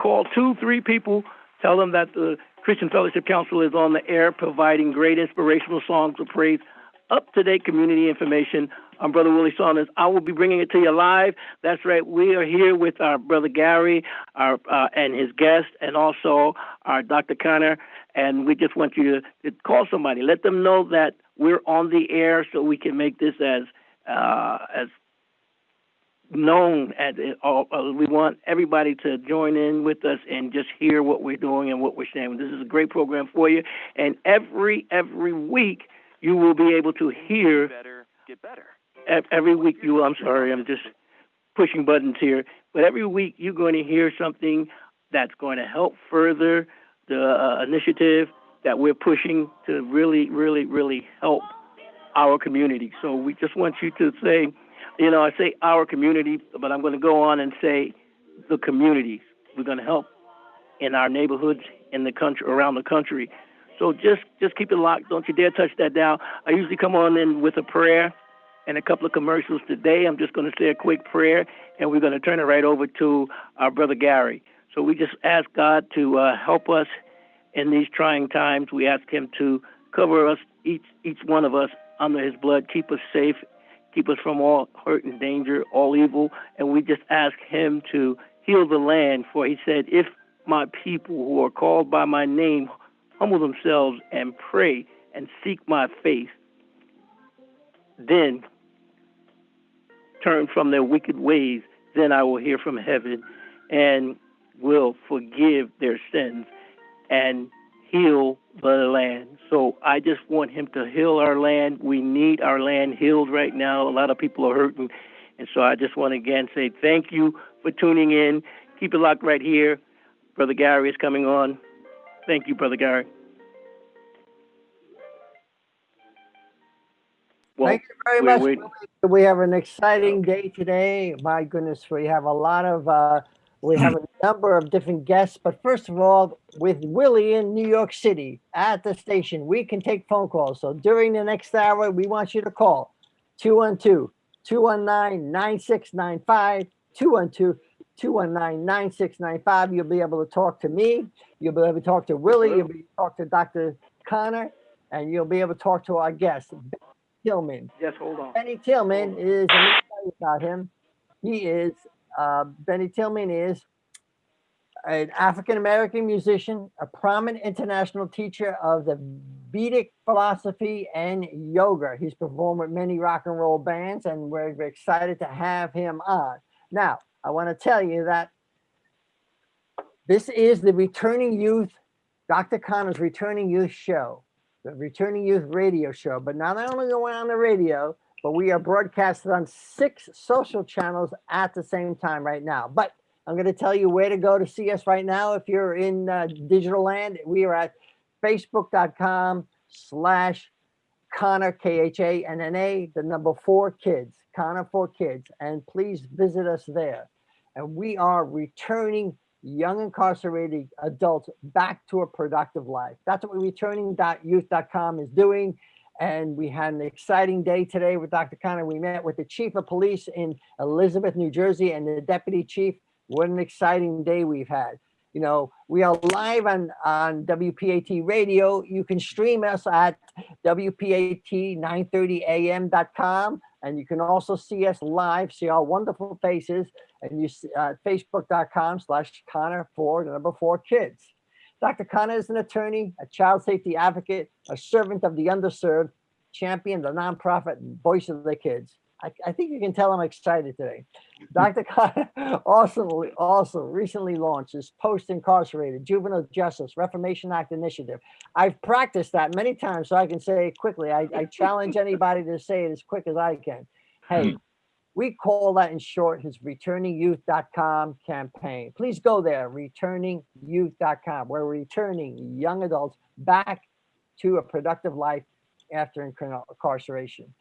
Call 2, 3 people. Tell them that the Christian Fellowship Council is on the air, providing great inspirational songs of praise, up-to-date community information. I'm Brother Willie Saunders. I will be bringing it to you live. That's right. We are here with our Brother Gary, and his guest, and also our Dr. Khanna. And we just want you to call somebody. Let them know that we're on the air, so we can make this as known as we want everybody to join in with us and just hear what we're doing and what we're saying. This is a great program for you, and every week you will be able to hear. Get better. Every week you. I'm sorry, I'm just pushing buttons here, but every week you're going to hear something that's going to help further the initiative that we're pushing to really help our community. So we just want you to say, I say our community, but I'm going to go on and say the communities. We're going to help in our neighborhoods, in the country, around the country. So just keep it locked. Don't you dare touch that dial. I usually come on in with a prayer and a couple of commercials. Today I'm just going to say a quick prayer, and we're going to turn it right over to our Brother Gary. So we just ask God to help us in these trying times. We ask him to cover us, each one of us, under his blood, keep us safe, keep us from all hurt and danger, all evil. And we just ask him to heal the land, for he said, if my people who are called by my name humble themselves and pray and seek my face, then turn from their wicked ways, then I will hear from heaven and will forgive their sins and heal the land. So I just want him to heal our land. We need our land healed right now. A lot of people are hurting. And so I just want to again say thank you for tuning in. Keep it locked right here. Brother Gary is coming on. Thank you, Brother Gary. Well, thank you very much. We have an exciting day today. My goodness, we have a number of different guests. But first of all, with Willie in New York City at the station, we can take phone calls. So during the next hour, we want you to call 212-219-9695, 212-219-9695. You'll be able to talk to me. You'll be able to talk to Willie. You'll be able to talk to Dr. Khanna, and you'll be able to talk to our guest, Tillman. Yes, hold on. Benny Tillman is, let me tell you about him. Benny Tillman is an African-American musician, a prominent international teacher of the Vedic philosophy and yoga. He's performed with many rock and roll bands, and we're excited to have him on. Now, I want to tell you that this is the Returning Youth, Dr. Khanna's Returning Youth show. The Returning Youth radio show, but not only going on the radio, but we are broadcasted on 6 social channels at the same time right now. But I'm going to tell you where to go to see us right now. If you're in digital land, we are at facebook.com/Khanna, Khanna, the number 4 kids, Khanna 4 kids, and please visit us there. And we are returning young incarcerated adults back to a productive life. That's what returning.youth.com is doing. And we had an exciting day today with Dr. Khanna. We met with the chief of police in Elizabeth, New Jersey, and the deputy chief. What an exciting day we've had. We are live on WPAT radio. You can stream us at WPAT930am.com. And you can also see us live, see our wonderful faces, and you see facebook.com/Khanna4, the number 4 kids. Dr. Khanna is an attorney, a child safety advocate, a servant of the underserved, champion the nonprofit Voice of the Kids. I think you can tell I'm excited today. Dr. Khanna also recently launched his post-incarcerated Juvenile Justice Reformation Act initiative. I've practiced that many times so I can say it quickly. I challenge anybody to say it as quick as I can. Hey, we call that in short his returningyouth.com campaign. Please go there, returningyouth.com. We're returning young adults back to a productive life after incarceration.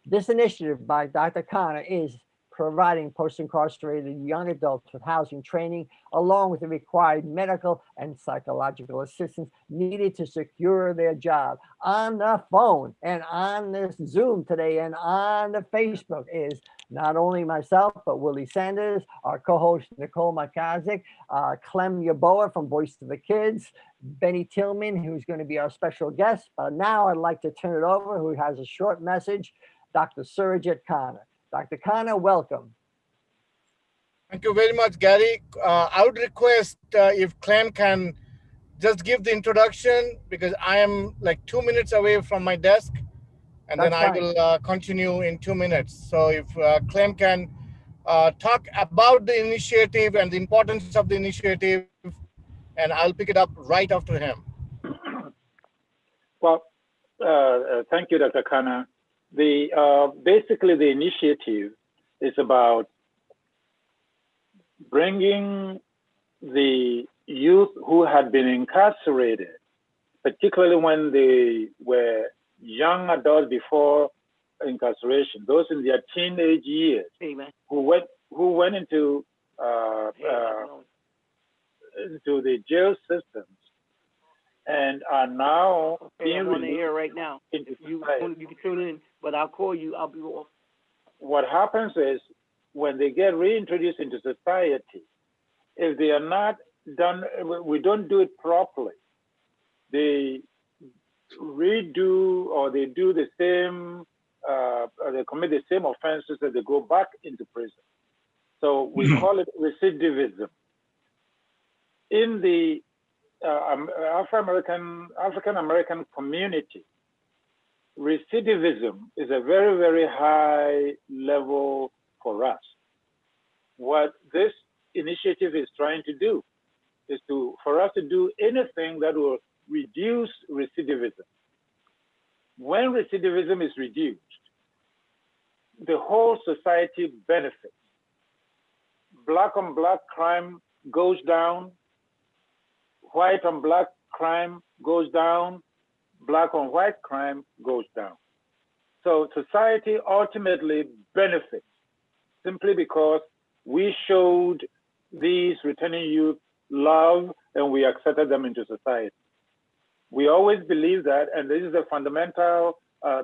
This initiative by Dr. Khanna is providing post-incarcerated young adults with housing training, along with the required medical and psychological assistance needed to secure their job. On the phone and on this Zoom today and on the Facebook is Not only myself, but Willie Sanders, our co-host Nicole Makazik, Clem Yaboa from Voice of the Kids, Benny Tillman, who's going to be our special guest. Now I'd like to turn it over, who has a short message, Dr. Surajit Khanna. Dr. Khanna, welcome. Thank you very much, Gary. I would request if Clem can just give the introduction, because I am like 2 minutes away from my desk, and That's then I fine. will continue in 2 minutes. So if Clem can talk about the initiative and the importance of the initiative, and I'll pick it up right after him. Well, thank you, Dr. Khanna. Basically, the initiative is about bringing the youth who had been incarcerated, particularly when they were young adults before incarceration, those in their teenage years, who went into the jail systems and are now being on the air right now. If you can tune in, but I'll call you. I'll be off. What happens is when they get reintroduced into society, if they are not done, we don't do it properly. They redo or they do the same, they commit the same offenses that they go back into prison. So we call it recidivism. In the African American community, recidivism is a very, very high level for us. What this initiative is trying to do is for us to do anything that will reduce recidivism. When recidivism is reduced, the whole society benefits. Black on black crime goes down, white on black crime goes down, black on white crime goes down. So society ultimately benefits simply because we showed these returning youth love and we accepted them into society. We always believe that, and this is a fundamental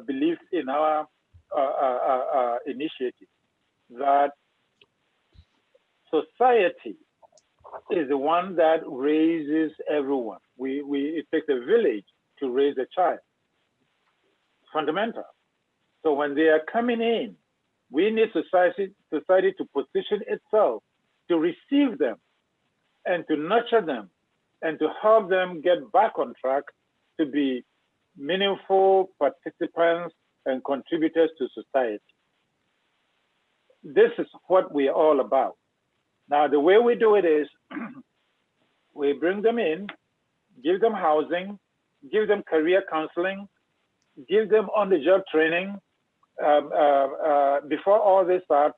belief in our initiative, that society is the one that raises everyone. It takes a village to raise a child. Fundamental. So when they are coming in, we need society to position itself to receive them and to nurture them and to help them get back on track to be meaningful participants and contributors to society. This is what we are all about. Now, the way we do it is we bring them in, give them housing, give them career counseling, give them on-the-job training. Before all this starts,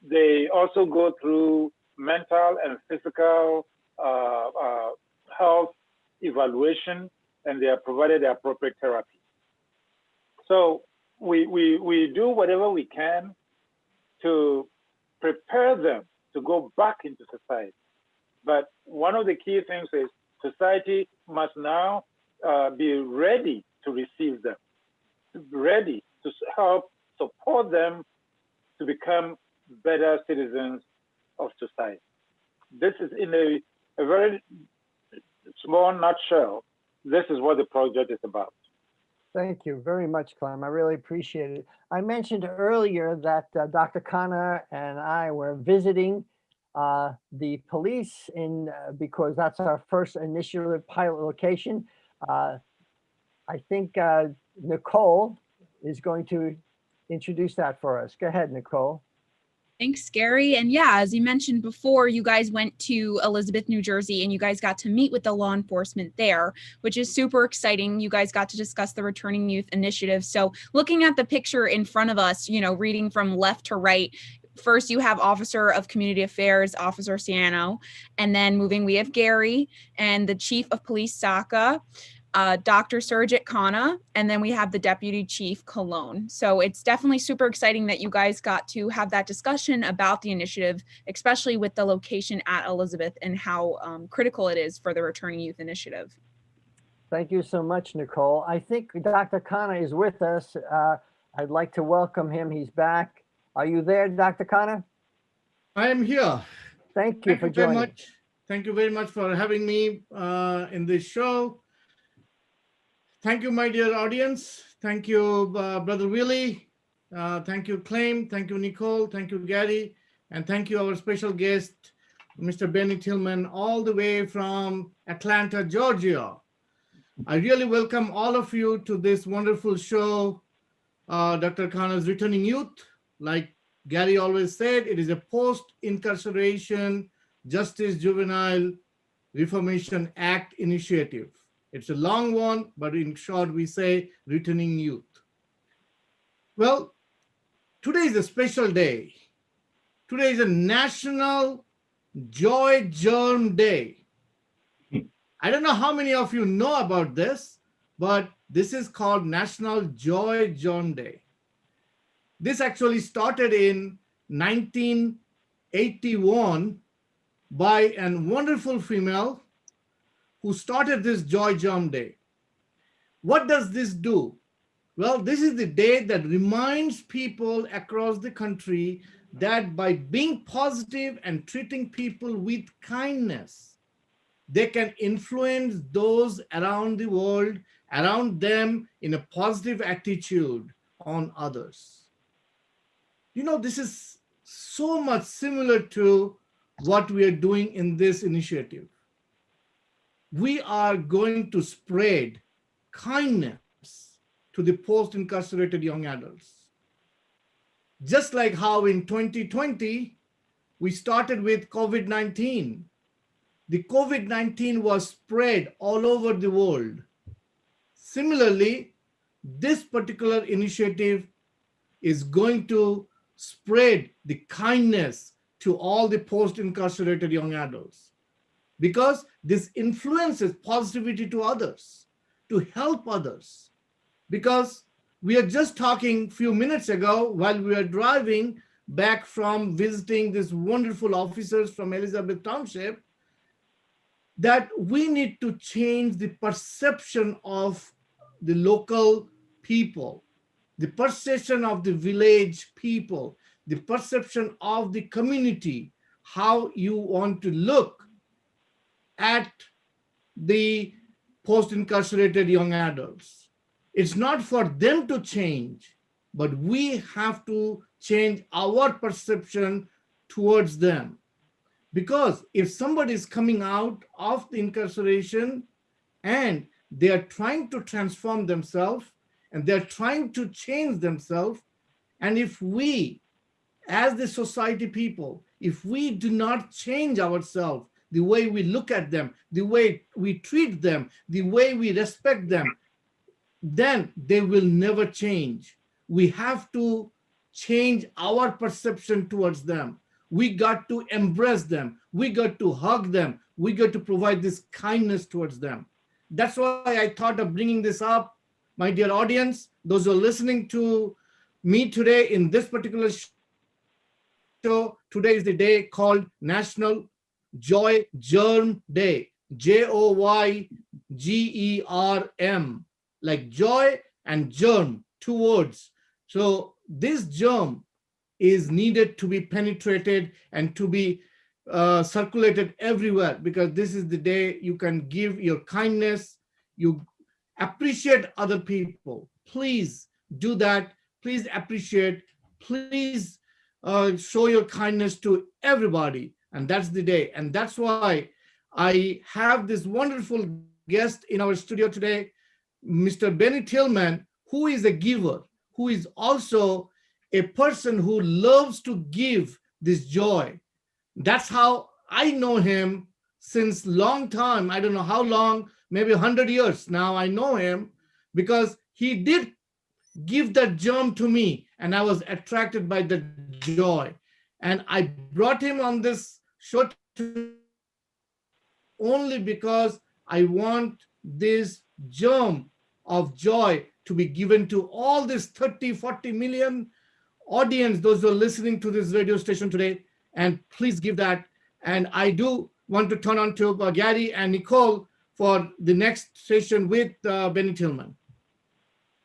they also go through mental and physical health evaluation, and they are provided the appropriate therapy. So we do whatever we can to prepare them to go back into society. But one of the key things is society must now be ready to receive them, ready to help support them to become better citizens of society. This is in a very small nutshell. This is what the project is about. Thank you very much, Clem. I really appreciate it. I mentioned earlier that Dr. Khanna and I were visiting the police because that's our first initiative pilot location. I think Nicole is going to introduce that for us. Go ahead, Nicole. Thanks, Gary. And yeah, as you mentioned before, you guys went to Elizabeth, New Jersey, and you guys got to meet with the law enforcement there, which is super exciting. You guys got to discuss the Returning Youth Initiative. So looking at the picture in front of us, reading from left to right, first you have Officer of Community Affairs, Officer Ciano, and then moving, we have Gary and the Chief of Police, Saka, Dr. Surajit Khanna, and then we have the Deputy Chief Cologne. So it's definitely super exciting that you guys got to have that discussion about the initiative, especially with the location at Elizabeth and how critical it is for the Returning Youth Initiative. Thank you so much, Nicole. I think Dr. Khanna is with us. I'd like to welcome him. He's back. Are you there, Dr. Khanna? I am here. Thank you for very joining. much. Thank you very much for having me in this show. Thank you, my dear audience. Thank you, Brother Willie. Thank you, Claim. Thank you, Nicole. Thank you, Gary. And thank you, our special guest, Mr. Benny Tillman, all the way from Atlanta, Georgia. I really welcome all of you to this wonderful show, Dr. Khanna's Returning Youth. Like Gary always said, it is a post-incarceration Justice Juvenile Reformation Act initiative. It's a long one, but in short, we say Returning Youth. Well, today is a special day. Today is a National Joy Germ Day. I don't know how many of you know about this, but this is called National Joy Germ Day. This actually started in 1981 by a wonderful female who started this Joy Germ Day. What does this do? Well, this is the day that reminds people across the country that by being positive and treating people with kindness, they can influence those around the world, around them in a positive attitude on others. You know, this is so much similar to what we are doing in this initiative. We are going to spread kindness to the post-incarcerated young adults. Just like how in 2020, we started with COVID-19. The COVID-19 was spread all over the world. Similarly, this particular initiative is going to spread the kindness to all the post-incarcerated young adults, because this influences positivity to others, to help others. Because we are just talking a few minutes ago while we were driving back from visiting these wonderful officers from Elizabeth Township, that we need to change the perception of the local people, the perception of the village people, the perception of the community, how you want to look at the post-incarcerated young adults. It's not for them to change, but we have to change our perception towards them. Because if somebody is coming out of the incarceration and they are trying to transform themselves and they're trying to change themselves, and if we, as the society people, if we do not change ourselves, the way we look at them, the way we treat them, the way we respect them, then they will never change. We have to change our perception towards them. We got to embrace them. We got to hug them. We got to provide this kindness towards them. That's why I thought of bringing this up. My dear audience, those who are listening to me today in this particular show, today is the day called National Joy Germ Day, Joygerm, like joy and germ, two words. So this germ is needed to be penetrated and to be circulated everywhere, because this is the day you can give your kindness, you appreciate other people. Please do that. Please appreciate, please show your kindness to everybody. And that's the day. And that's why I have this wonderful guest in our studio today, Mr. Benny Tillman, who is a giver, who is also a person who loves to give this joy. That's how I know him since long time. I don't know how long, maybe 100 years now I know him, because he did give that germ to me and I was attracted by the joy. And I brought him on this show only because I want this germ of joy to be given to all this 30, 40 million audience, those who are listening to this radio station today. And please give that. And I do want to turn on to Gary and Nicole for the next session with Benny Tillman.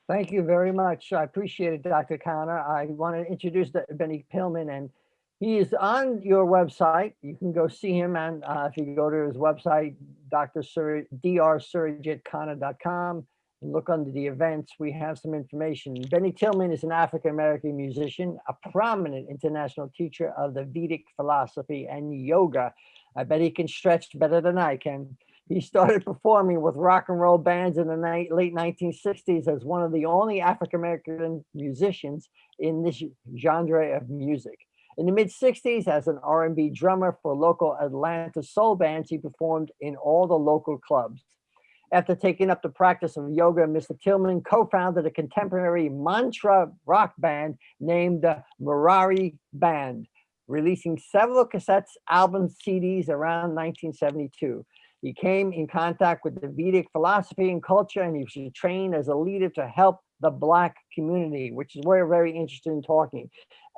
Thank you very much. I appreciate it, Dr. Khanna. I want to introduce Benny Tillman, and he is on your website. You can go see him, and if you go to his website, drsurajitkhana.com, and look under the events, we have some information. Benny Tillman is an African-American musician, a prominent international teacher of the Vedic philosophy and yoga. I bet he can stretch better than I can. He started performing with rock and roll bands in the late 1960s as one of the only African-American musicians in this genre of music. In the mid-60s, as an R&B drummer for local Atlanta soul bands, he performed in all the local clubs. After taking up the practice of yoga, Mr. Tillman co-founded a contemporary mantra rock band named the Murari Band, releasing several cassettes, albums, CDs around 1972. He came in contact with the Vedic philosophy and culture, and he was trained as a leader to help the Black community, which is we're very interested in talking.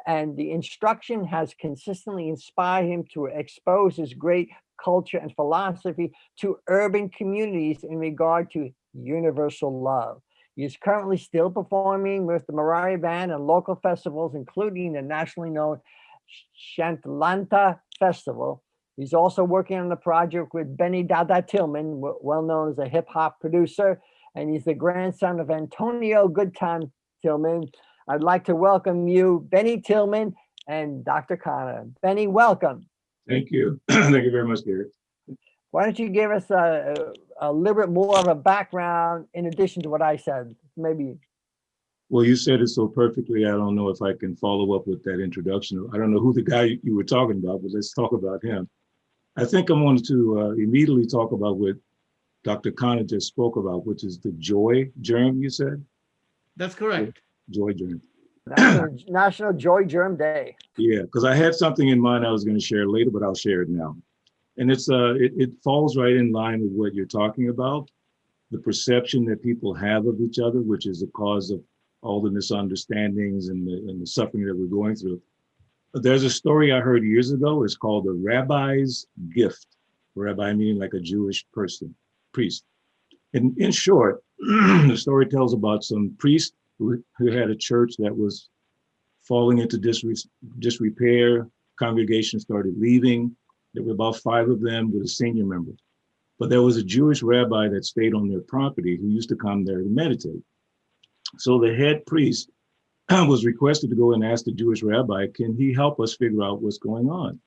And the instruction has consistently inspired him to expose his great culture and philosophy to urban communities in regard to universal love. He is currently still performing with the Murari Band and local festivals, including the nationally known Shantlanta Festival. He's also working on the project with Benny Dada Tillman, well known as a hip hop producer, and he's the grandson of Antonio Goodtime Tillman. I'd like to welcome you, Benny Tillman and Dr. Khanna. Benny, welcome. Thank you. Thank you very much, Gary. Why don't you give us a little bit more of a background in addition to what I said? Maybe. Well, you said it so perfectly. I don't know if I can follow up with that introduction. I don't know who the guy you were talking about, but let's talk about him. I think I wanted to immediately talk about what Dr. Khanna just spoke about, which is the joy germ, you said? That's correct. Joy germ. National Joy Germ Day. Yeah, because I had something in mind I was going to share later, but I'll share it now. And it falls right in line with what you're talking about, the perception that people have of each other, which is the cause of all the misunderstandings and the suffering that we're going through. But there's a story I heard years ago. It's called The Rabbi's Gift. Rabbi meaning like a Jewish person, priest. And in short, the story tells about some priest who had a church that was falling into disrepair. Congregation started leaving. There were about 5 of them with a senior member. But there was a Jewish rabbi that stayed on their property who used to come there to meditate. So the head priest was requested to go and ask the Jewish rabbi, can he help us figure out what's going on?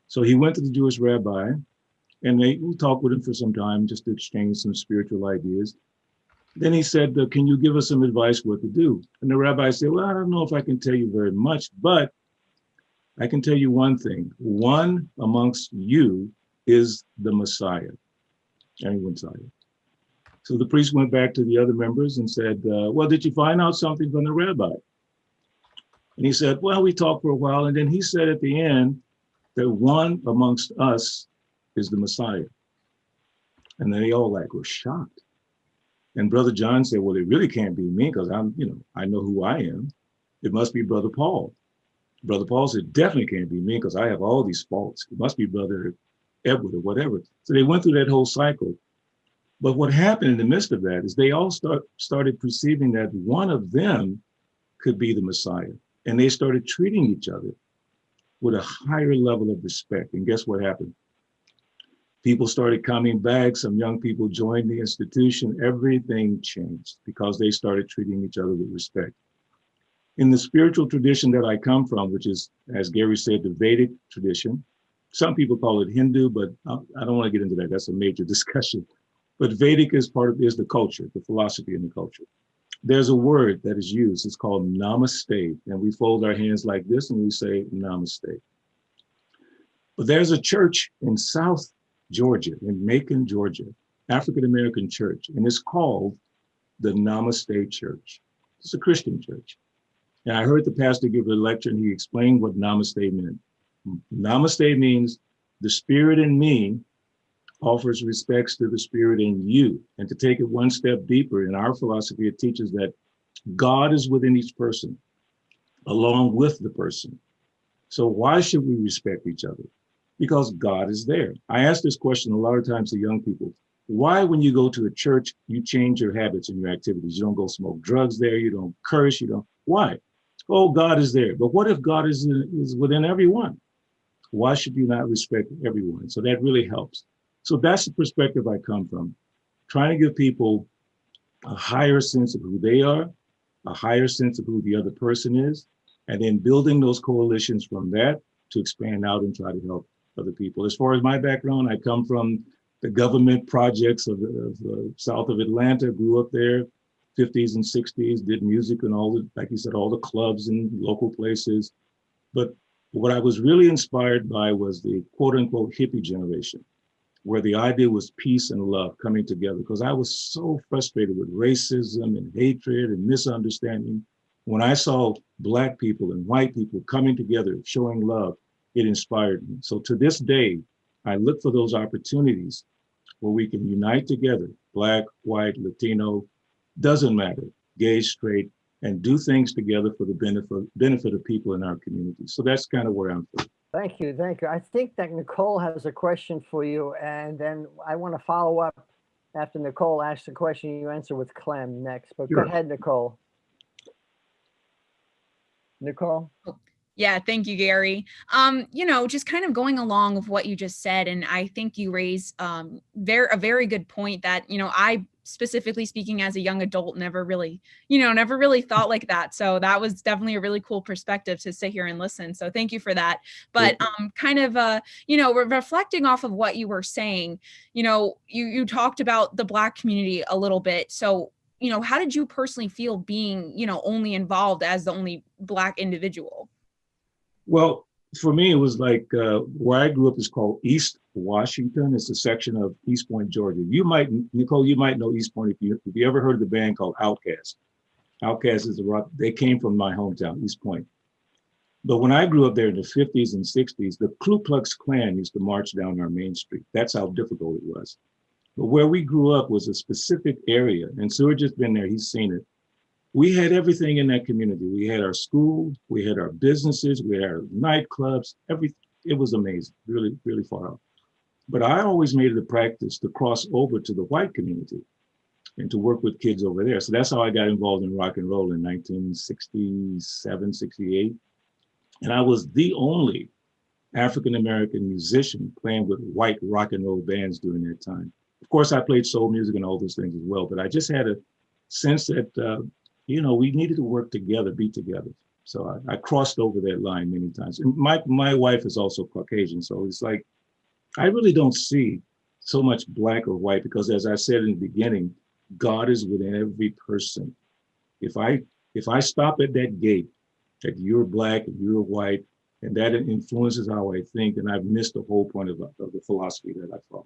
So he went to the Jewish rabbi and we talked with him for some time just to exchange some spiritual ideas. Then he said, can you give us some advice what to do? And the rabbi said, well, I don't know if I can tell you very much, but I can tell you one thing. One amongst you is the Messiah. Messiah. So the priest went back to the other members and said, well, did you find out something from the rabbi? And he said, well, we talked for a while. And then he said at the end that one amongst us is the Messiah. And then they all were shocked. And Brother John said, well, it really can't be me because I know who I am. It must be Brother Paul. Brother Paul said, definitely can't be me because I have all these faults. It must be Brother Edward or whatever. So they went through that whole cycle. But what happened in the midst of that is they all started perceiving that one of them could be the Messiah. And they started treating each other with a higher level of respect. And guess what happened? People started coming back. Some young people joined the institution. Everything changed because they started treating each other with respect. In the spiritual tradition that I come from, which is, as Gary said, the Vedic tradition, some people call it Hindu, but I don't want to get into that. That's a major discussion. But Vedic is the culture, the philosophy and the culture. There's a word that is used. It's called namaste. And we fold our hands like this and we say namaste. But there's a church in South Georgia, in Macon, Georgia, African-American church, and it's called the Namaste Church. It's a Christian church. And I heard the pastor give a lecture and he explained what namaste meant. Namaste means the spirit in me offers respects to the spirit in you. And to take it one step deeper, in our philosophy, it teaches that God is within each person, along with the person. So why should we respect each other? Because God is there. I ask this question a lot of times to young people. Why, when you go to a church, you change your habits and your activities? You don't go smoke drugs there. You don't curse. You don't. Why? Oh, God is there. But what if God is within everyone? Why should you not respect everyone? So that really helps. So that's the perspective I come from, trying to give people a higher sense of who they are, a higher sense of who the other person is, and then building those coalitions from that to expand out and try to help other people. As far as my background, I come from the government projects of south of Atlanta, grew up there, 50s and 60s, did music and all the, like you said, all the clubs and local places. But what I was really inspired by was the quote unquote hippie generation, where the idea was peace and love coming together, because I was so frustrated with racism and hatred and misunderstanding. When I saw Black people and white people coming together, showing love, it inspired me. So to this day, I look for those opportunities where we can unite together, Black, white, Latino, doesn't matter, gay, straight, and do things together for the benefit of people in our community. So that's kind of where I'm from. Thank you. Thank you. I think that Nicole has a question for you, and then I want to follow up after Nicole asks the question you answer with Clem next. But Sure. Go ahead, Nicole. Nicole? Yeah, thank you, Gary. Just kind of going along with what you just said, and I think you raise a very good point that, I specifically speaking as a young adult, never really thought like that. So that was definitely a really cool perspective to sit here and listen. So thank you for that. But reflecting off of what you were saying, you talked about the Black community a little bit. So, how did you personally feel being, only involved as the only Black individual? Well, for me, it was like where I grew up is called East Washington. It's a section of East Point, Georgia. Nicole, you might know East Point if you ever heard of the band called Outkast. Outkast is they came from my hometown, East Point. But when I grew up there in the 50s and 60s, the Ku Klux Klan used to march down our main street. That's how difficult it was. But where we grew up was a specific area, and Surajit's been there, he's seen it. We had everything in that community. We had our school, we had our businesses, we had our nightclubs, it was amazing, really, really far out. But I always made it a practice to cross over to the white community and to work with kids over there. So that's how I got involved in rock and roll in 1967, 68. And I was the only African-American musician playing with white rock and roll bands during that time. Of course, I played soul music and all those things as well, but I just had a sense that, we needed to work together, be together. So I crossed over that line many times. And my wife is also Caucasian, so it's like, I really don't see so much Black or white, because as I said in the beginning, God is within every person. If I stop at that gate, that you're Black and you're white, and that influences how I think, and I've missed the whole point of the philosophy that I follow.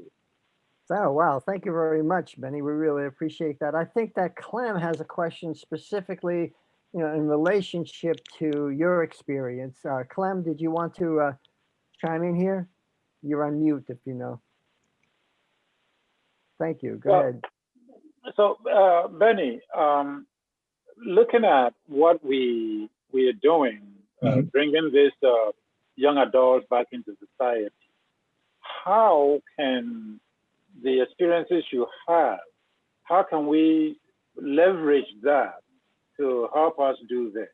Oh, wow. Thank you very much, Benny. We really appreciate that. I think that Clem has a question specifically, in relationship to your experience. Clem, did you want to chime in here? You're on mute if you know. Thank you. Go ahead. So, Benny, looking at what we are doing, bringing this young adults back into society, how can the experiences you have, how can we leverage that to help us do this?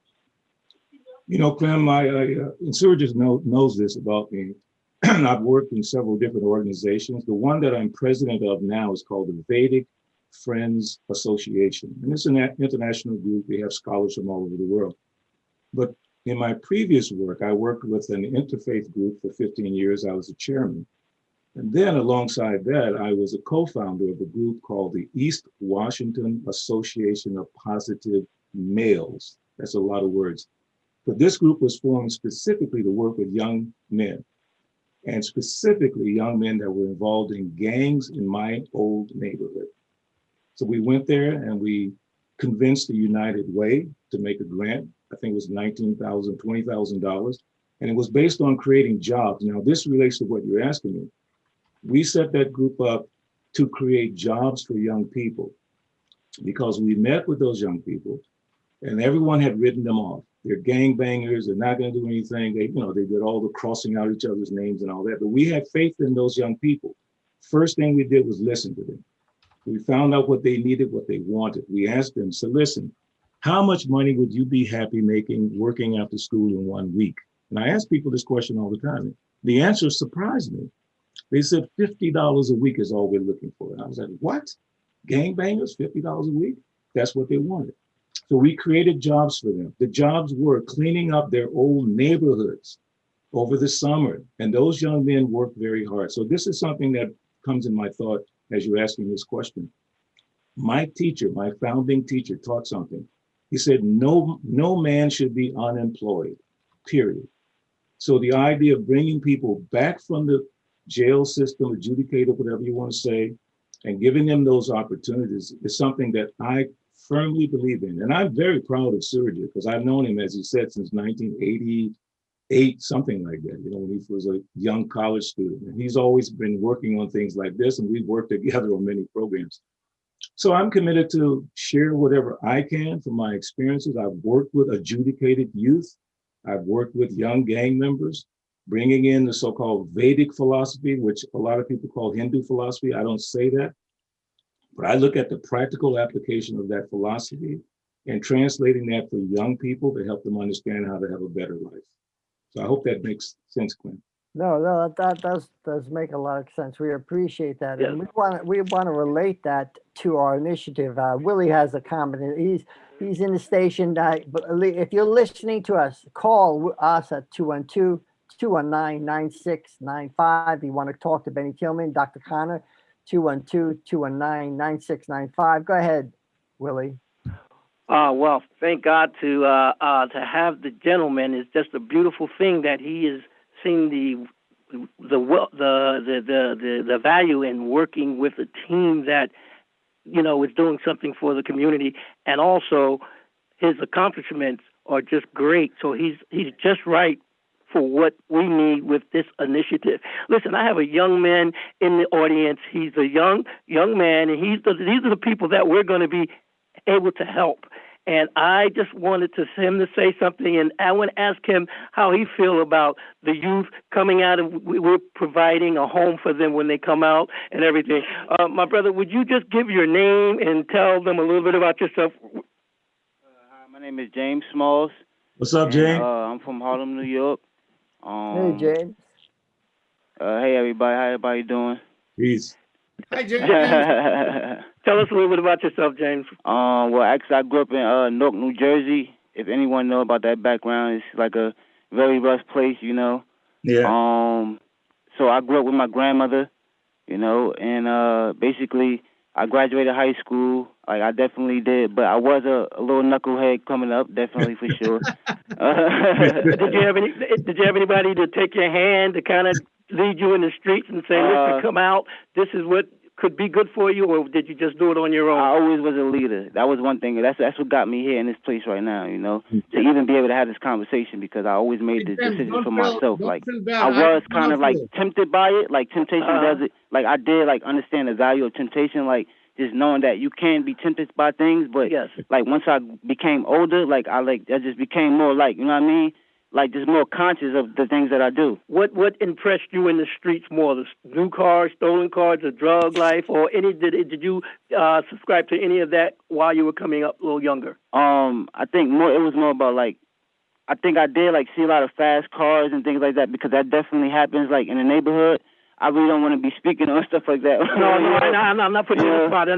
Clem, and Surajit knows this about me. I've worked in several different organizations. The one that I'm president of now is called the Vedic Friends Association. And it's an international group. We have scholars from all over the world. But in my previous work, I worked with an interfaith group for 15 years. I was the chairman. And then alongside that, I was a co-founder of a group called the East Washington Association of Positive Males. That's a lot of words. But this group was formed specifically to work with young men, and specifically young men that were involved in gangs in my old neighborhood. So we went there and we convinced the United Way to make a grant. I think it was $19,000, $20,000. And it was based on creating jobs. Now this relates to what you're asking me. We set that group up to create jobs for young people, because we met with those young people and everyone had written them off. They're gangbangers, they're not going to do anything. They did all the crossing out each other's names and all that. But we had faith in those young people. First thing we did was listen to them. We found out what they needed, what they wanted. We asked them, so listen, how much money would you be happy making working after school in 1 week? And I ask people this question all the time. The answer surprised me. They said $50 a week is all we're looking for. And I was like, what? Gangbangers, $50 a week? That's what they wanted. So we created jobs for them. The jobs were cleaning up their old neighborhoods over the summer. And those young men worked very hard. So this is something that comes in my thought as you're asking this question. My teacher, my founding teacher, taught something. He said, no man should be unemployed, period. So the idea of bringing people back from the jail system, adjudicator, whatever you want to say, and giving them those opportunities is something that I firmly believe in. And I'm very proud of Surajit because I've known him, as he said, since 1988, something like that, when he was a young college student. And he's always been working on things like this, and we've worked together on many programs. So I'm committed to share whatever I can from my experiences. I've worked with adjudicated youth. I've worked with young gang members, bringing in the so-called Vedic philosophy, which a lot of people call Hindu philosophy. I don't say that, but I look at the practical application of that philosophy and translating that for young people to help them understand how to have a better life. So I hope that makes sense, Clint. No, that does make a lot of sense. We appreciate that, Yes. and we want to relate that to our initiative. Willie has a comment. He's in the station. But if you're listening to us, call us at 212-219-9695. You want to talk to Benny Tillman, Dr. Khanna, 212-219-9695. Go ahead, Willie. Well, thank God to have the gentleman is just a beautiful thing that he is seeing the value in working with a team that is doing something for the community, and also his accomplishments are just great. So he's just right for what we need with this initiative. Listen, I have a young man in the audience. He's a young man, and these are the people that we're going to be able to help. And I just wanted him to say something, and I want to ask him how he feel about the youth coming out, and we're providing a home for them when they come out and everything. My brother, would you just give your name and tell them a little bit about yourself? Hi, my name is James Smalls. What's up, James? I'm from Harlem, New York. Hey, James. Hey, everybody. How everybody doing? Peace. Hi, James. Tell us a little bit about yourself, James. Well, actually, I grew up in Newark, New Jersey. If anyone know about that background, it's like a very rough place, Yeah. So I grew up with my grandmother, and basically I graduated high school. Like I definitely did, but I was a little knucklehead coming up, definitely for sure. Did you have anybody to take your hand to kind of lead you in the streets and say, "Listen, come out. This is what could be good for you," or did you just do it on your own? I always was a leader. That was one thing. That's what got me here in this place right now, to even be able to have this conversation, because I always made the decision for myself. Like I was kind of like tempted by it, like temptation does it. Like I did like understand the value of temptation, like just knowing that you can be tempted by things, but yes, like once I became older, I just became more like, you know what I mean? Like just more conscious of the things that I do. What impressed you in the streets more, the new cars, stolen cars, the drug life, or did you subscribe to any of that while you were coming up a little younger? I think it was more about I think I did see a lot of fast cars and things like that, because that definitely happens in the neighborhood. I really don't want to be speaking on stuff like that. No, I'm not putting you on the spot.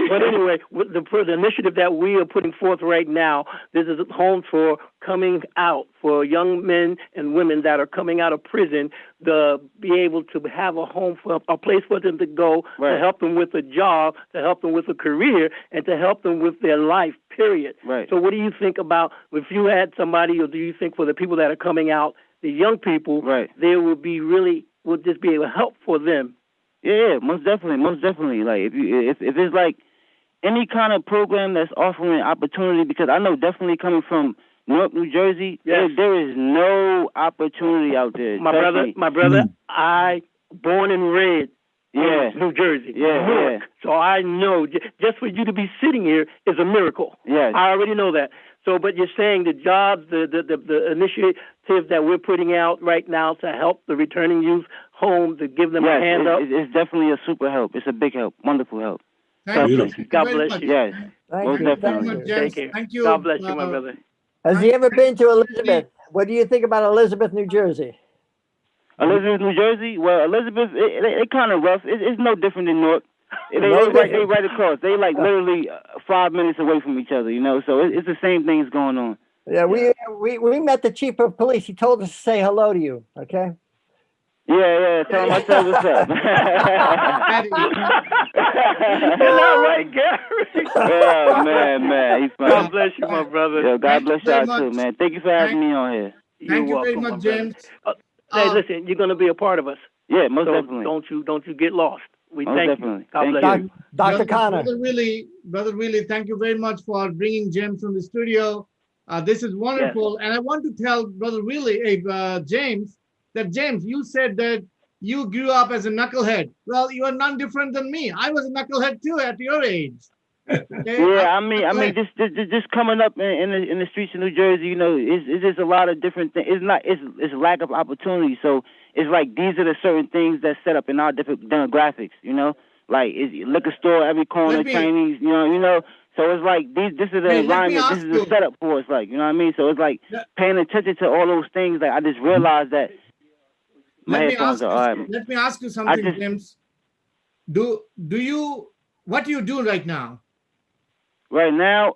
But anyway, the initiative that we are putting forth right now, this is a home for coming out, for young men and women that are coming out of prison, to be able to have a home, for a place for them to go, right, to help them with a job, to help them with a career, and to help them with their life, period. Right. So what do you think about, if you had somebody, or do you think for the people that are coming out, the young people, right, there will just be a help for them? Yeah, most definitely. Like if it's any kind of program that's offering opportunity, because I know definitely coming from Newark, New Jersey, yes, there is no opportunity out there. My brother, I born and raised in New Jersey, Newark. So I know just for you to be sitting here is a miracle. Yes. I already know that. So, but you're saying the jobs, the initiative that we're putting out right now to help the returning youth home, to give them a hand up. It's definitely a super help. It's a big help, wonderful help. Thank you. God bless you. Yes, Thank most you. definitely. Take care. Thank you. God bless you, my brother. Has he ever been to Elizabeth? What do you think about Elizabeth, New Jersey? Elizabeth, New Jersey. Well, Elizabeth, they kind of rough. It's no different than Newark. They right across. They like literally 5 minutes away from each other, you know. So it's the same things going on. Yeah, we met the chief of police. He told us to say hello to you. Okay. Yeah. Tell him I said what's up. You're not right, Gary. Oh man, he's funny. God bless you, my brother. Yo, God bless y'all too, man. Thank you for having me on here. Thank you very much, James. Hey, listen, you're going to be a part of us. Yeah, most So definitely. Don't you get lost. We Most thank definitely. you. God bless you. Dr. Khanna. Brother Willie, thank you very much for bringing James from the studio. This is wonderful. Yes. And I want to tell Brother Willie, James, you said that you grew up as a knucklehead. Well, you are none different than me. I was a knucklehead too at your age. Okay? Yeah, I mean, just coming up in the streets of New Jersey, you know, it's just a lot of different things. It's lack of opportunity. So it's like these are the certain things that set up in our different demographics, you know, like it's liquor store every corner, Chinese, you know. So it's like this is the environment, this is the setup for us, like, you know what I mean. So it's like paying attention to all those things. Like I just realized that my headphones are all right. Let me ask you something, James. What do you do right now? Right now,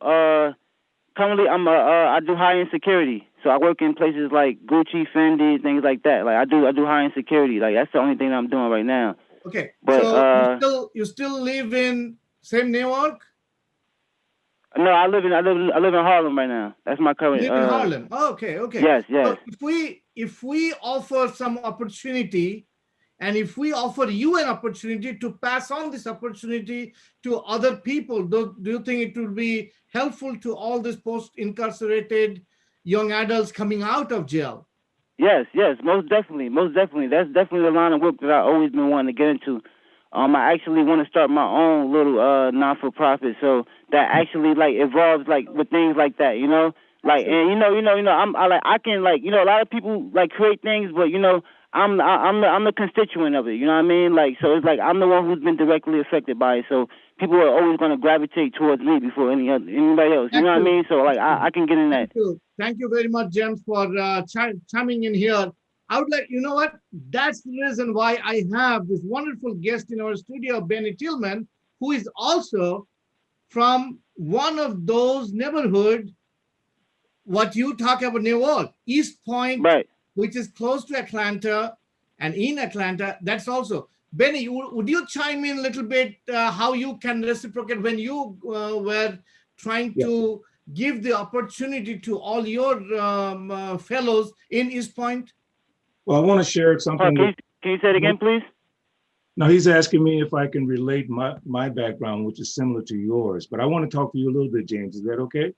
currently I do high-end security. So I work in places like Gucci, Fendi, things like that. Like I do high-end security. Like that's the only thing I'm doing right now. Okay. But so you still live in same Newark? No, I live in Harlem right now. That's my current. You live in Harlem. Okay. Yes. So if we offer some opportunity, and if we offer you an opportunity to pass on this opportunity to other people, do you think it would be helpful to all these post-incarcerated young adults coming out of jail? Yes, most definitely. That's definitely the line of work that I've always been wanting to get into. I actually want to start my own little non-for-profit, so that actually like involves like with things like that, you know, like and you know I can like, you know, a lot of people like create things, but you know I'm the constituent of it, you know what I mean? Like so it's like I'm the one who's been directly affected by it, so people are always going to gravitate towards me before anybody else, you know what I mean? So like I can get in that. Thank you very much, James, for chiming in here. I would like, you know what? That's the reason why I have this wonderful guest in our studio, Benny Tillman, who is also from one of those neighborhoods, what you talk about, New York, East Point, right, which is close to Atlanta, and in Atlanta, that's also. Benny, would you chime in a little bit how you can reciprocate when you were trying to give the opportunity to all your fellows in East Point? Well, I want to share something. Can you say it again, please? No, he's asking me if I can relate my background, which is similar to yours. But I want to talk to you a little bit, James. Is that okay?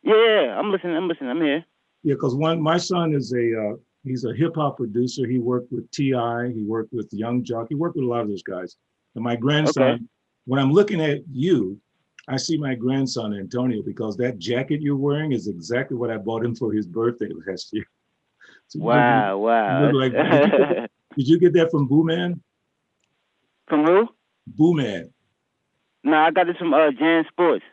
Yeah, I'm listening. I'm here. Yeah, because my son is he's a hip hop producer. He worked with T.I., he worked with Young Jock, he worked with a lot of those guys. And my grandson, when I'm looking at you, I see my grandson, Antonio, because that jacket you're wearing is exactly what I bought him for his birthday last year. So wow. Like, did you get that from Boo Man? From who? Boo Man. No, I got this from Jan Sports.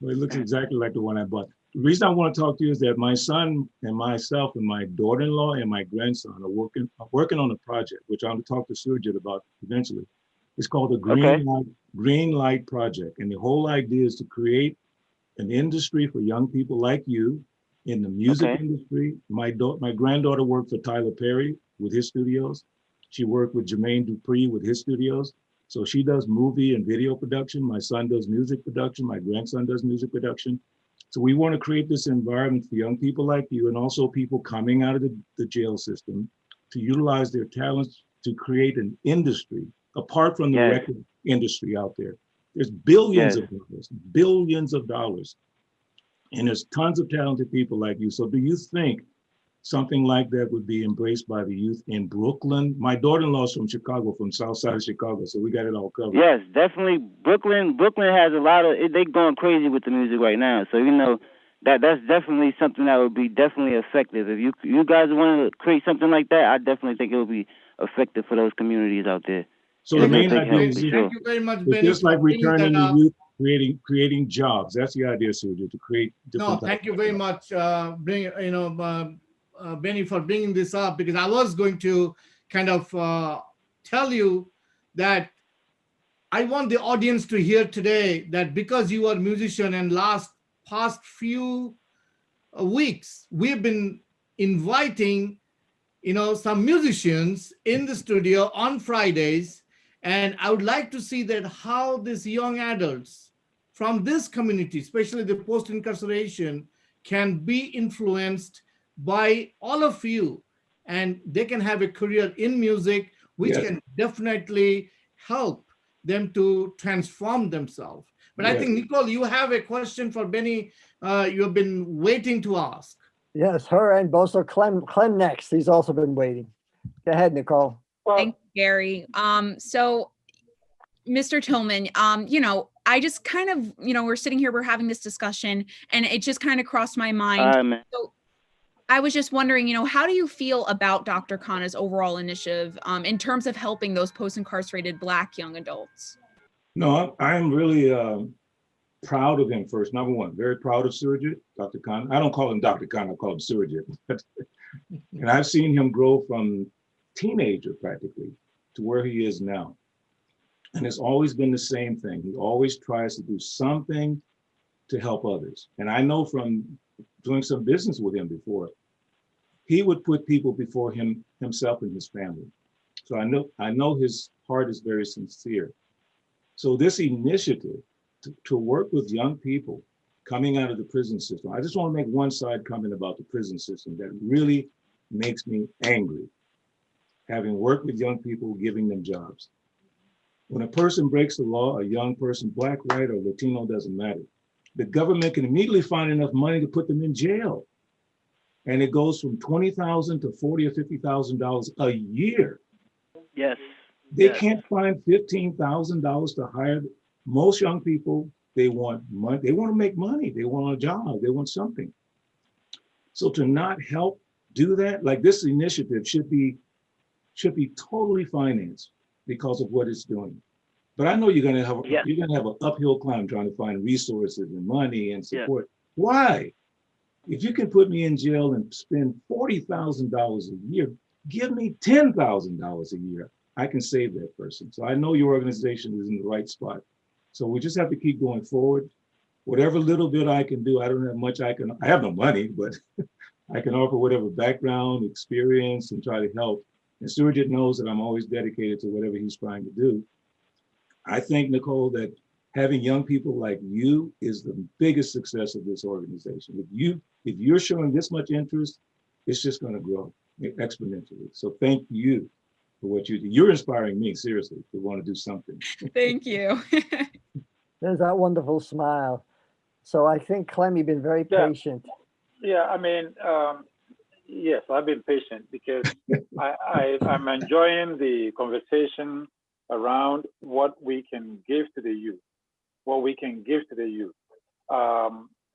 Well, it looks exactly like the one I bought. The reason I want to talk to you is that my son and myself and my daughter-in-law and my grandson are working on a project, which I'm going to talk to Surajit about eventually. It's called the Green Light Project. And the whole idea is to create an industry for young people like you in the music industry. My granddaughter worked for Tyler Perry with his studios. She worked with Jermaine Dupri with his studios. So she does movie and video production. My son does music production. My grandson does music production. So we want to create this environment for young people like you and also people coming out of the jail system to utilize their talents to create an industry apart from the record industry out there. There's billions of dollars. And there's tons of talented people like you. So do you think something like that would be embraced by the youth in Brooklyn? My daughter-in-law's from Chicago, from South Side of Chicago, so we got it all covered. Yes, definitely. Brooklyn has a lot of, they're going crazy with the music right now. So, you know, that's definitely something that would be definitely effective. If you guys want to create something like that, I definitely think it would be effective for those communities out there. So the main Thank idea is you very much, it's Benny, just like for bringing returning that the up. youth, creating jobs. That's the idea, Surajit, to create different. No, thank you very much, Benny, for bringing this up, because I was going to kind of tell you that I want the audience to hear today that because you are a musician and past few weeks, we've been inviting, some musicians in the studio on Fridays. And I would like to see that how these young adults from this community, especially the post-incarceration, can be influenced by all of you, and they can have a career in music, which Yes. can definitely help them to transform themselves. But I think, Nicole, you have a question for Benny you've been waiting to ask. Yes, her and also Clem next. He's also been waiting. Go ahead, Nicole. Well, Thank you, Gary. So Mr. Tillman, I just kind of, we're sitting here, we're having this discussion, and it just kind of crossed my mind. So I was just wondering, how do you feel about Dr. Khanna's overall initiative in terms of helping those post-incarcerated Black young adults? No, I'm really proud of him first. Number one, very proud of Surajit, Dr. Khanna. I don't call him Dr. Khanna, I call him Surajit. And I've seen him grow from teenager practically to where he is now. And it's always been the same thing. He always tries to do something to help others. And I know from doing some business with him before, he would put people before himself and his family. So I know his heart is very sincere. So this initiative to work with young people coming out of the prison system, I just want to make one side comment about the prison system that really makes me angry. Having worked with young people, giving them jobs. When a person breaks the law, a young person, Black, white, or Latino, doesn't matter. The government can immediately find enough money to put them in jail. And it goes from $20,000 to $40,000 or $50,000 a year. Yes. They can't find $15,000 to hire. Most young people, they want money. They want to make money. They want a job. They want something. So to not help do that, like this initiative should be totally financed because of what it's doing. But I know you're gonna have an uphill climb trying to find resources and money and support. Why? If you can put me in jail and spend $40,000 a year, give me $10,000 a year. I can save that person. So I know your organization is in the right spot. So we just have to keep going forward. Whatever little bit I can do, I don't have much I have no money, but I can offer whatever background, experience, and try to help. And Surajit knows that I'm always dedicated to whatever he's trying to do. I think, Nicole, that having young people like you is the biggest success of this organization. If you're showing this much interest, it's just going to grow exponentially. So thank you for what you do. You're inspiring me, seriously, to want to do something. Thank you. There's that wonderful smile. So I think, Clem, you've been very patient. Yeah, I mean, yes, I've been patient because I'm enjoying the conversation around what we can give to the youth,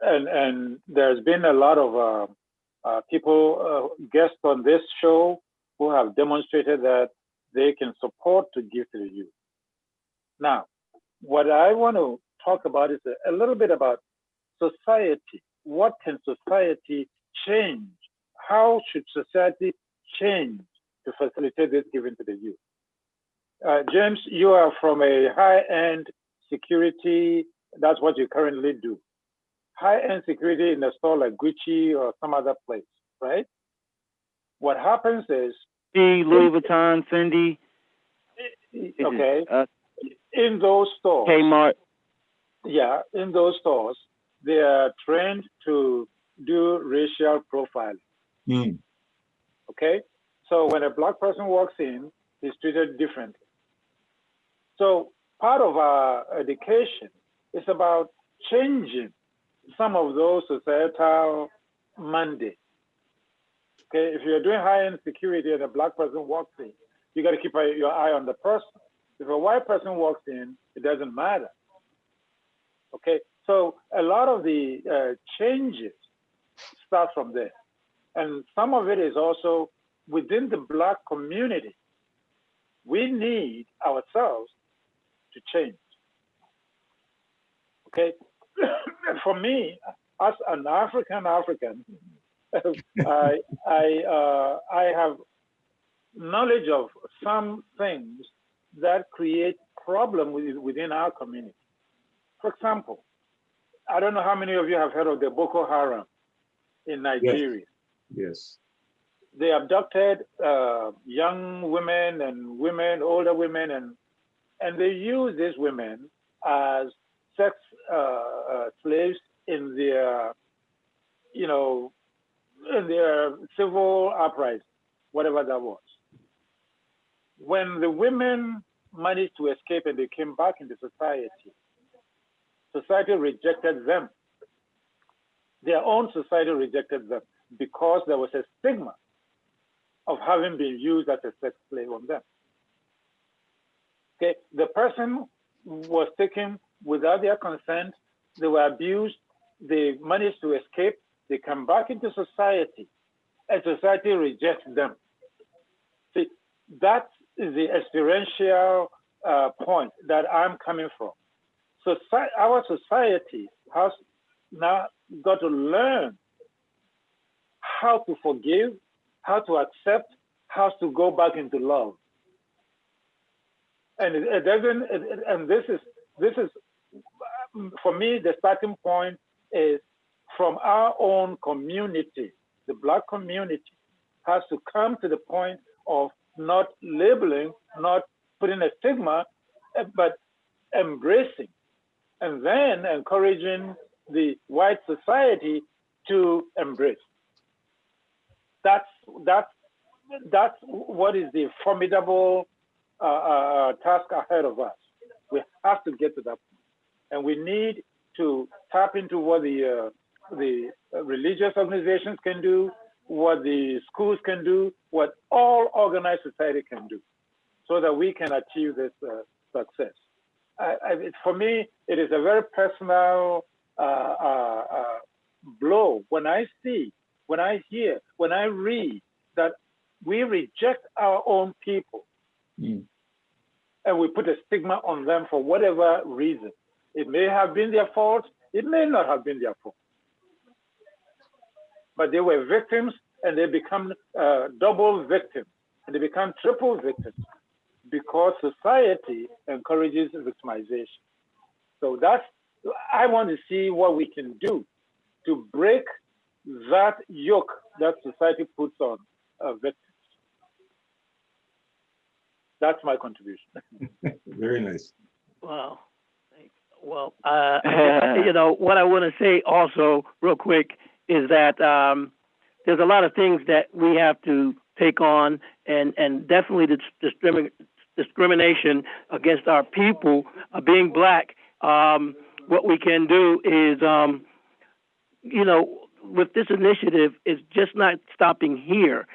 and there's been a lot of people, guests on this show who have demonstrated that they can support to give to the youth. Now, what I want to talk about is a little bit about society. What can society change? How should society change to facilitate this giving to the youth? James, you are from a high-end security. That's what you currently do. High-end security in a store like Gucci or some other place, right? What happens is Louis Vuitton, Fendi. Okay. In those stores, Kmart. Yeah, in those stores, they are trained to do racial profiling. Okay, so when a Black person walks in, he's treated differently. So part of our education is about changing some of those societal mandates. Okay, if you're doing high-end security and a Black person walks in, you got to keep your eye on the person. If a white person walks in, it doesn't matter. Okay, So a lot of the changes start from there. And some of it is also within the Black community. We need ourselves to change. Okay? For me, as an African, I have knowledge of some things that create problems within our community. For example, I don't know how many of you have heard of the Boko Haram in Nigeria. Yes. They abducted young women and older women, and they use these women as sex slaves in their, in their civil uprising, whatever that was. When the women managed to escape and they came back into society, society rejected them. Their own society rejected them because there was a stigma of having been used as a sex slave on them. Okay, the person was taken without their consent, they were abused, they managed to escape, they come back into society, and society rejects them. See, that is the experiential point that I'm coming from. So our society has now got to learn how to forgive, how to accept, how to go back into love. And it doesn't. And this is for me, the starting point is from our own community. The Black community has to come to the point of not labeling, not putting a stigma, but embracing, and then encouraging the white society to embrace. That's what is the formidable task ahead of us. We have to get to that point, and we need to tap into what the religious organizations can do, what the schools can do, what all organized society can do, so that we can achieve this success. For me, it is a very personal blow when I see, when I hear, when I read that we reject our own people and we put a stigma on them for whatever reason. It may have been their fault, it may not have been their fault. But they were victims, and they become double victims, and they become triple victims because society encourages victimization. So I want to see what we can do to break that yoke that society puts on victims. That's my contribution. Very nice. Wow. Well, what I want to say also real quick is that there's a lot of things that we have to take on, and definitely the discrimination against our people being Black. What we can do is, with this initiative, it's just not stopping here.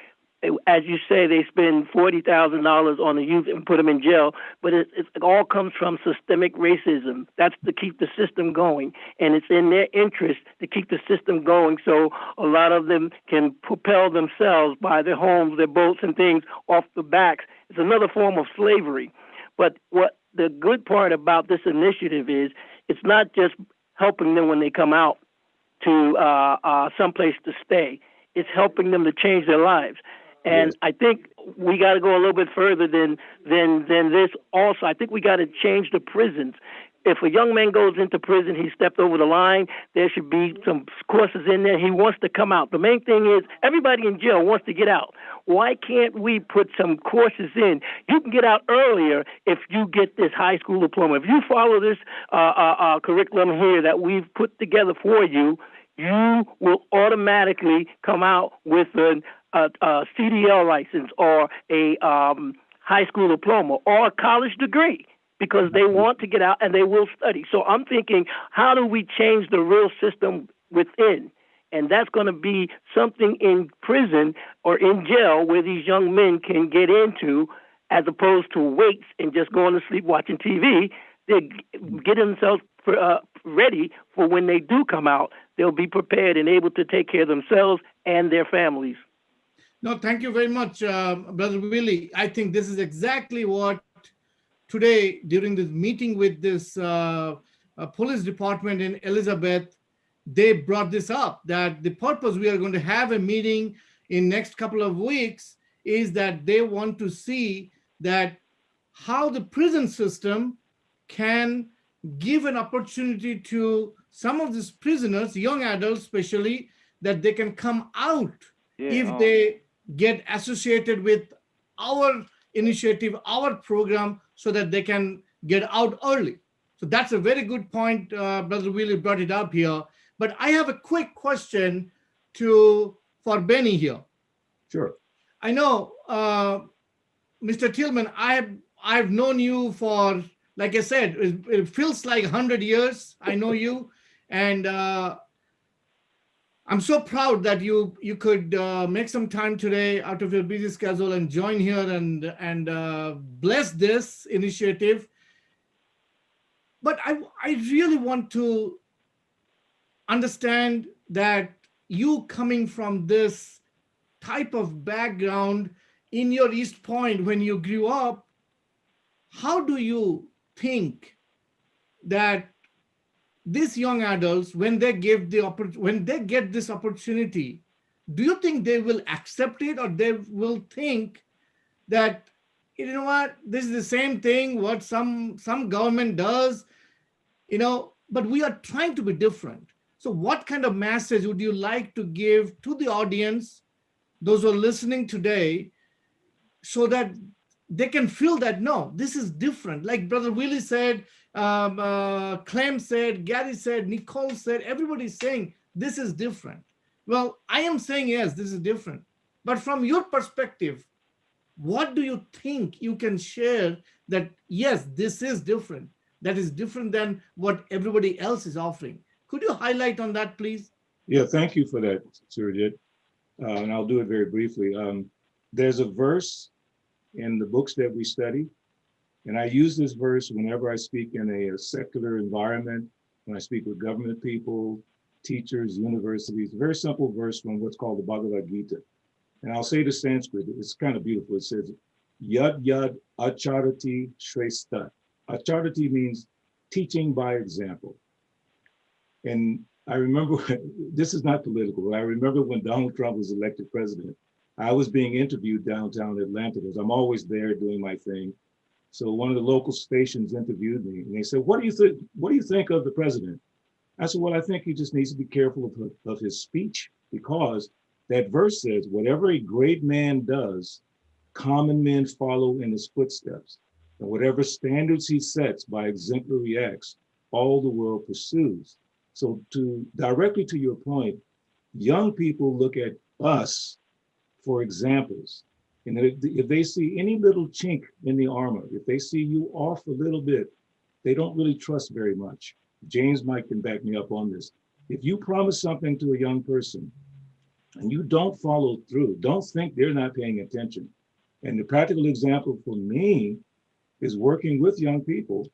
As you say, they spend $40,000 on the youth and put them in jail, but it all comes from systemic racism. That's to keep the system going, and it's in their interest to keep the system going so a lot of them can propel themselves by their homes, their boats, and things off the backs. It's another form of slavery. But what the good part about this initiative is, it's not just helping them when they come out to someplace to stay. It's helping them to change their lives. And yes. I think we got to go a little bit further than this also. I think we got to change the prisons. If a young man goes into prison, he stepped over the line, there should be some courses in there. He wants to come out. The main thing is everybody in jail wants to get out. Why can't we put some courses in? You can get out earlier if you get this high school diploma. If you follow this curriculum here that we've put together for you, you will automatically come out with a CDL license or a high school diploma or a college degree, because they want to get out and they will study. So I'm thinking, how do we change the real system within? And that's going to be something in prison or in jail where these young men can get into, as opposed to weights and just going to sleep watching TV. They're getting themselves ready for when they do come out, they'll be prepared and able to take care of themselves and their families. No, thank you very much, Brother Willie. I think this is exactly what today, during this meeting with this police department in Elizabeth, they brought this up, that the purpose we are going to have a meeting in next couple of weeks is that they want to see that how the prison system can give an opportunity to some of these prisoners, young adults especially, that they can come out if they get associated with our initiative, our program, so that they can get out early. So that's a very good point. Brother Willie brought it up here. But I have a quick question for Benny here. Sure. I know, Mr. Tillman, I've known you for, like I said, it feels like 100 years. I know you, and I'm so proud that you could make some time today out of your busy schedule and join here and bless this initiative. But I really want to understand that you coming from this type of background in your East Point when you grew up, how do you think that these young adults, when they get this opportunity, do you think they will accept it, or they will think that, you know what, this is the same thing what some government does, but we are trying to be different? So what kind of message would you like to give to the audience, those who are listening today, so that they can feel that, no, this is different? Like Brother Willie said, Clem said, Gary said, Nicole said, everybody's saying this is different. Well, I am saying, yes, this is different. But from your perspective, what do you think you can share that, yes, this is different, that is different than what everybody else is offering? Could you highlight on that, please? Yeah, thank you for that, Surajit. And I'll do it very briefly. There's a verse in the books that we study, and I use this verse whenever I speak in a secular environment, when I speak with government people, teachers, universities. A very simple verse from what's called the Bhagavad Gita. And I'll say the Sanskrit, it's kind of beautiful. It says, Yad Yad Acharati Shrestha. Acharati means teaching by example. And I remember, this is not political, but I remember when Donald Trump was elected president, I was being interviewed downtown Atlanta because I'm always there doing my thing. So one of the local stations interviewed me, and they said, what do you think of the president? I said, well, I think he just needs to be careful of his speech, because that verse says, whatever a great man does, common men follow in his footsteps. And whatever standards he sets by exemplary acts, all the world pursues. So directly to your point, young people look at us for examples. And if they see any little chink in the armor, if they see you off a little bit, they don't really trust very much. James Mike can back me up on this. If you promise something to a young person and you don't follow through, don't think they're not paying attention. And the practical example for me is working with young people.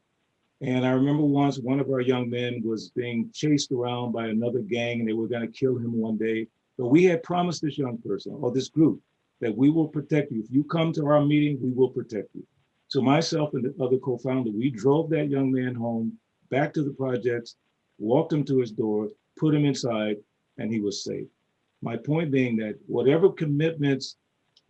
And I remember once one of our young men was being chased around by another gang, and they were going to kill him one day. But we had promised this young person, or this group, that we will protect you. If you come to our meeting, we will protect you. So myself and the other co-founder, we drove that young man home, back to the projects, walked him to his door, put him inside, and he was safe. My point being that whatever commitments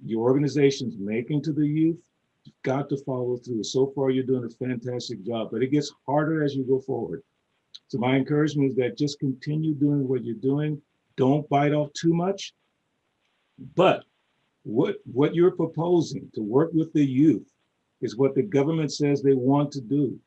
your organization's making to the youth, you've got to follow through. So far, you're doing a fantastic job, but it gets harder as you go forward. So my encouragement is that just continue doing what you're doing. Don't bite off too much. But what you're proposing to work with the youth is what the government says they want to do.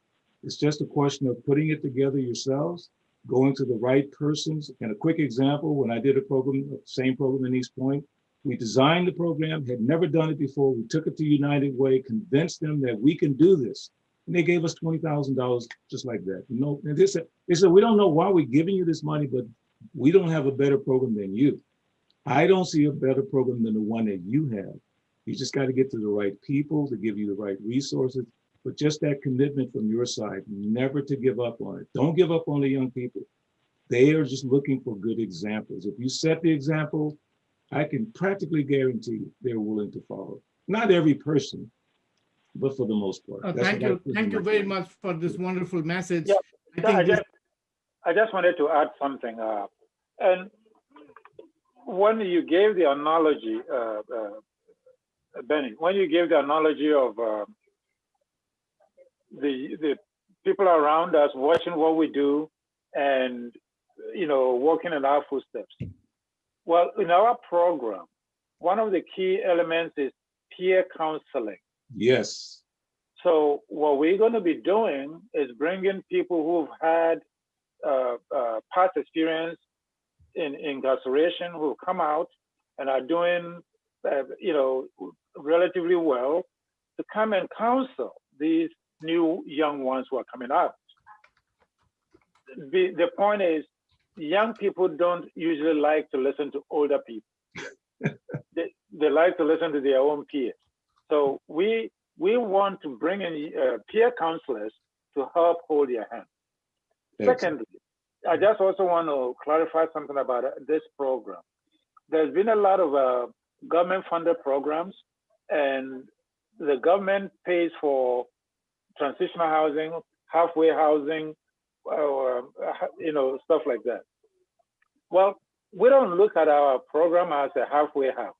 It's just a question of putting it together yourselves, going to the right persons. And a quick example, when I did a program, same program in East Point, we designed the program, had never done it before. We took it to United Way, convinced them that we can do this. And they gave us $20,000 just like that. And they said, we don't know why we're giving you this money, but we don't have a better program than you. I don't see a better program than the one that you have. You just got to get to the right people to give you the right resources. but just that commitment from your side, never to give up on it. Don't give up on the young people. They are just looking for good examples. If you set the example, I can practically guarantee they're willing to follow. Not every person, but for the most part. Thank you very much for this wonderful message. Yeah, I just wanted to add something. And when you gave the analogy, Benny, when you gave the analogy of the people around us watching what we do and, you know, walking in our footsteps. Well, in our program, one of the key elements is peer counseling. Yes. So what we're going to be doing is bringing people who've had past experience in incarceration, who come out and are doing, you know, relatively well, to come and counsel these new young ones who are coming out. The point is, young people don't usually like to listen to older people. They like to listen to their own peers. So we want to bring in peer counselors to help hold their hand. Secondly, I just also want to clarify something about this program. There's been a lot of government-funded programs, and the government pays for transitional housing, halfway housing, or you know, stuff like that. Well, we don't look at our program as a halfway house.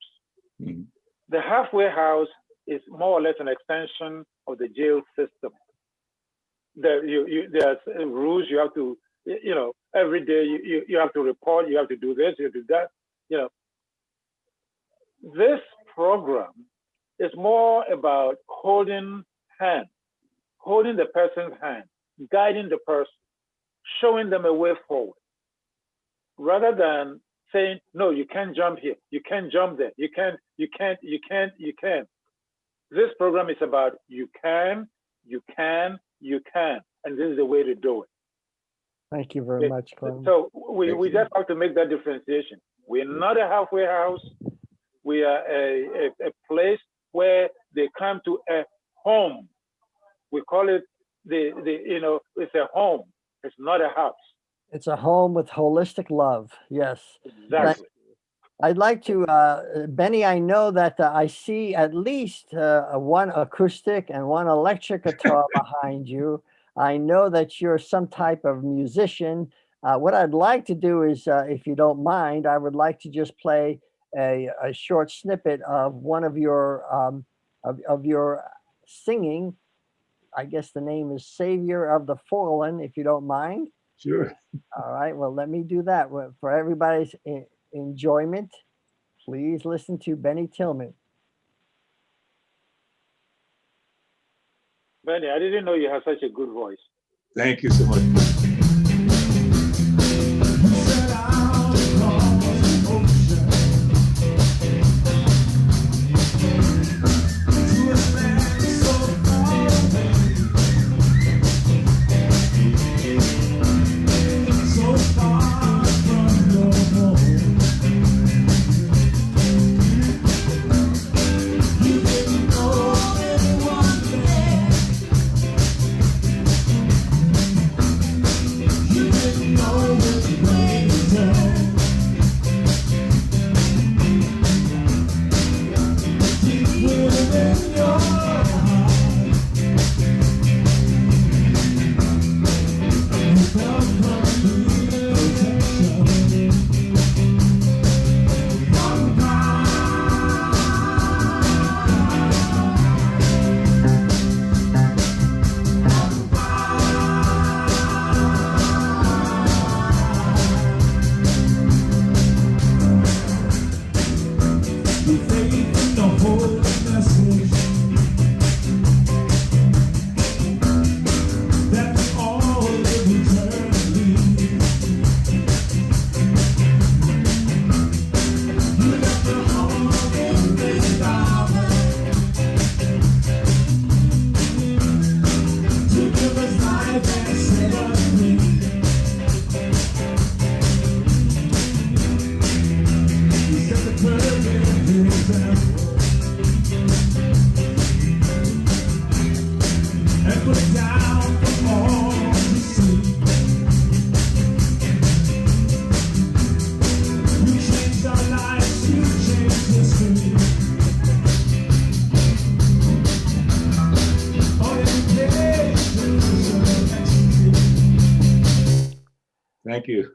Mm-hmm. The halfway house is more or less an extension of the jail system. There's rules you have to, you know, every day you have to report, you have to do this, you have to do that. You know, this program is more about holding the person's hand, guiding the person, showing them a way forward, rather than saying, no, you can't jump here, you can't jump there, you can't. This program is about you can, and this is the way to do it. Thank you very much, Clem. So we just have to make that differentiation. We're not a halfway house. We are a place where they come to a home. We call it it's a home. It's not a house. It's a home with holistic love. Yes. Exactly. I'd like to, Benny, I know that I see at least one acoustic and one electric guitar behind you. I know that you're some type of musician. What I'd like to do is, if you don't mind, I would like to just play a short snippet of one of your of your singing. I guess the name is Savior of the Fallen, if you don't mind. Sure. All right, well, let me do that for everybody's enjoyment. Please listen to Benny Tillman. Benny, I didn't know you have such a good voice. Thank you so much. Thank you.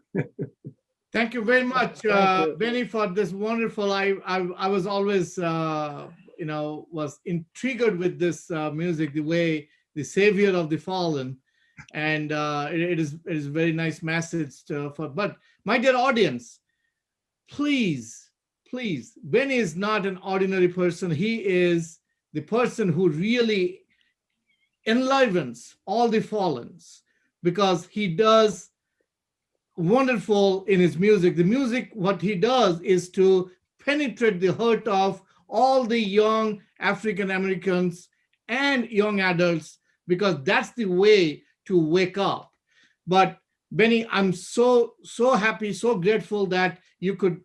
Thank you very much, you. Benny, for this wonderful. I was always, was intrigued with this music, the way the savior of the fallen, and it is very nice message for. But my dear audience, please, please, Benny is not an ordinary person. He is the person who really enlivens all the fallens because he does wonderful in his music. The music, what he does is to penetrate the heart of all the young African Americans and young adults because that's the way to wake up. But Benny, I'm so happy, so grateful that you could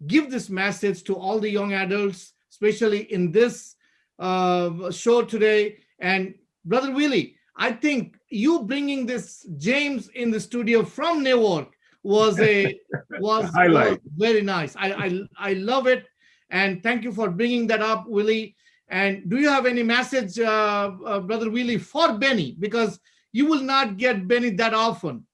give this message to all the young adults, especially in this show today. And Brother Willie, I think you bringing this James in the studio from Newark was Highlight. very nice. I love it, and thank you for bringing that up, Willie. And do you have any message, Brother Willie, for Benny? Because you will not get Benny that often.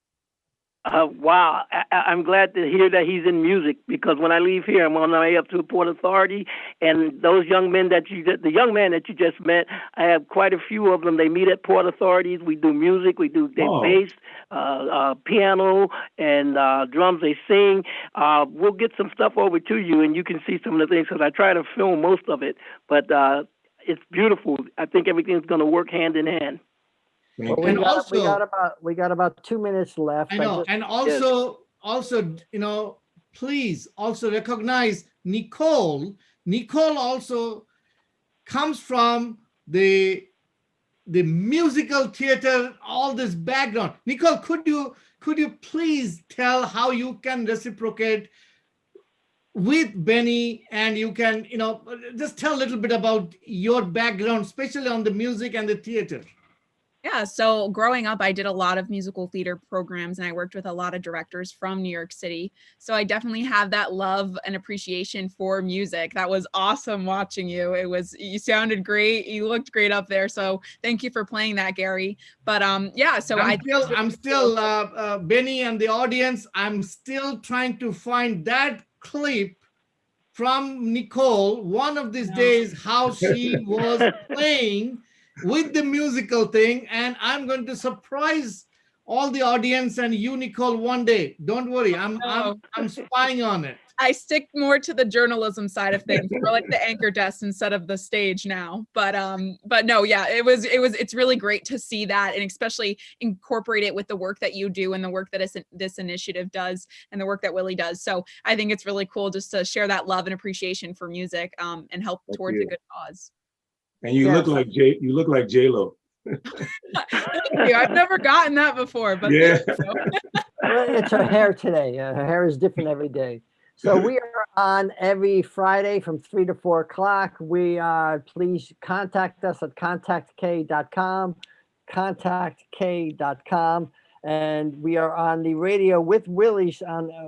Wow, I'm glad to hear that he's in music because when I leave here, I'm on my way up to the Port Authority, and those young men the young man that you just met, I have quite a few of them. They meet at Port Authorities. We do music, we do bass, piano, and drums. They sing. We'll get some stuff over to you, and you can see some of the things because I try to film most of it, but it's beautiful. I think everything's going to work hand in hand. Well, we got about 2 minutes left. I know, and also, please also recognize Nicole. Nicole also comes from the musical theater, all this background. Nicole, could you please tell how you can reciprocate with Benny, and you can, just tell a little bit about your background, especially on the music and the theater. Yeah, so growing up, I did a lot of musical theater programs and I worked with a lot of directors from New York City. So I definitely have that love and appreciation for music. That was awesome watching you. You sounded great. You looked great up there. So thank you for playing that, Gary. But yeah, so I'm still Benny and the audience, I'm still trying to find that clip from Nicole one of these days, how she was playing with the musical thing, and I'm going to surprise all the audience and you, Nicole, one day. Don't worry, I'm spying on it. I stick more to the journalism side of things, more like the anchor desk instead of the stage now. But no, yeah, it's really great to see that and especially incorporate it with the work that you do and the work that this initiative does and the work that Willie does. So I think it's really cool just to share that love and appreciation for music and help towards a good cause. And you look like J-Lo. Thank you. I've never gotten that before, but yeah. Well, it's her hair today. Her hair is different every day. So we are on every Friday from 3 to 4 o'clock. Please contact us at contactk.com, contactk.com. And we are on the radio with Willie.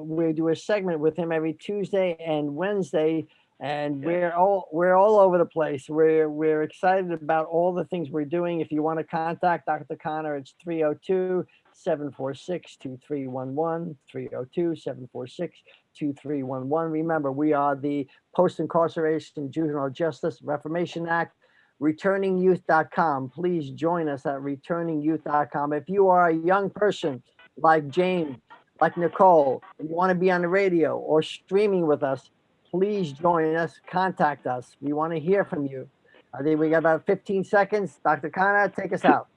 We do a segment with him every Tuesday and Wednesday. And we're all over the place. We're excited about all the things we're doing. If you want to contact Dr. Khanna, it's 302-746-2311, 302-746-2311. Remember, we are the Post-Incarceration Juvenile Justice Reformation Act, returningyouth.com. Please join us at returningyouth.com. If you are a young person like James, like Nicole, and you want to be on the radio or streaming with us, please join us, contact us. We want to hear from you. I think we got about 15 seconds. Dr. Khanna, take us out.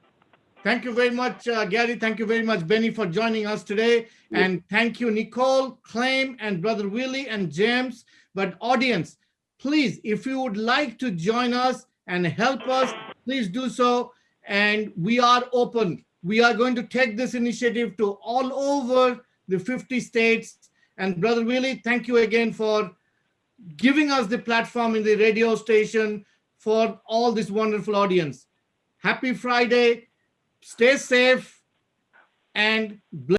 Thank you very much, Gary. Thank you very much, Benny, for joining us today. And thank you, Nicole, Claim, and Brother Willie, and James. But audience, please, if you would like to join us and help us, please do so. And we are open. We are going to take this initiative to all over the 50 states. And Brother Willie, thank you again for giving us the platform in the radio station for all this wonderful audience. Happy Friday. Stay safe and bless.